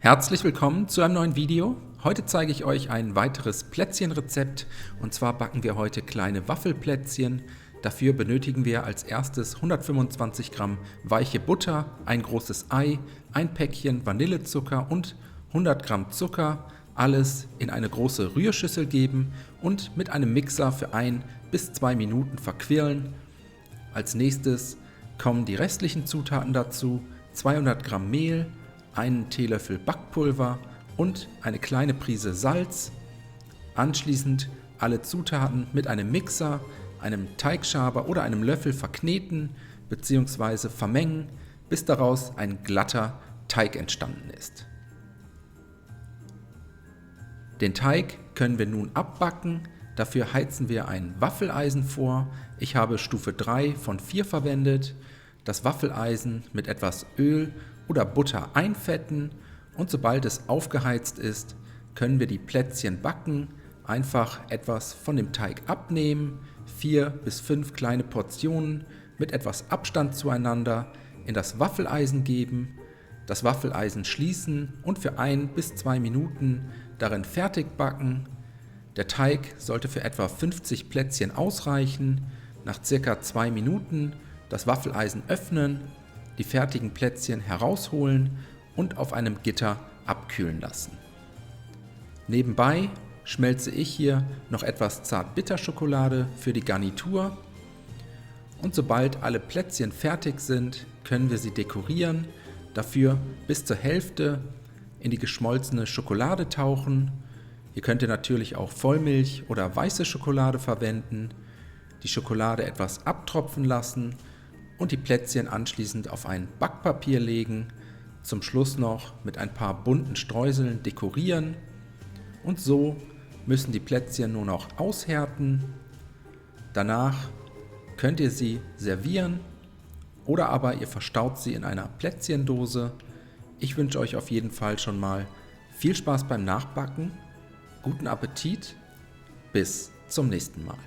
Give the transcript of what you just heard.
Herzlich willkommen zu einem neuen Video. Heute zeige ich euch ein weiteres Plätzchenrezept und zwar backen wir heute kleine Waffelplätzchen. Dafür benötigen wir als erstes 125 Gramm weiche Butter, ein großes Ei, ein Päckchen Vanillezucker und 100 Gramm Zucker. Alles in eine große Rührschüssel geben und mit einem Mixer für 1 bis 2 Minuten verquirlen. Als nächstes kommen die restlichen Zutaten dazu: 200 Gramm Mehl, einen Teelöffel Backpulver und eine kleine Prise Salz. Anschließend alle Zutaten mit einem Mixer, einem Teigschaber oder einem Löffel verkneten bzw. vermengen, bis daraus ein glatter Teig entstanden ist. Den Teig können wir nun abbacken. Dafür heizen wir ein Waffeleisen vor. Ich habe Stufe 3 von 4 verwendet. Das Waffeleisen mit etwas Öl oder Butter einfetten und sobald es aufgeheizt ist, können wir die Plätzchen backen. Einfach etwas von dem Teig abnehmen, 4 bis 5 kleine Portionen mit etwas Abstand zueinander in das Waffeleisen geben, das Waffeleisen schließen und für 1 bis 2 Minuten darin fertig backen. Der Teig sollte für etwa 50 Plätzchen ausreichen. Nach circa 2 Minuten das Waffeleisen öffnen, die fertigen Plätzchen herausholen und auf einem Gitter abkühlen lassen. Nebenbei schmelze ich hier noch etwas Zartbitterschokolade für die Garnitur und sobald alle Plätzchen fertig sind, können wir sie dekorieren. Dafür bis zur Hälfte in die geschmolzene Schokolade tauchen. Ihr könnt natürlich auch Vollmilch oder weiße Schokolade verwenden, die Schokolade etwas abtropfen lassen und die Plätzchen anschließend auf ein Backpapier legen, zum Schluss noch mit ein paar bunten Streuseln dekorieren und so müssen die Plätzchen nur noch aushärten. Danach könnt ihr sie servieren oder aber ihr verstaut sie in einer Plätzchendose. Ich wünsche euch auf jeden Fall schon mal viel Spaß beim Nachbacken, guten Appetit, bis zum nächsten Mal.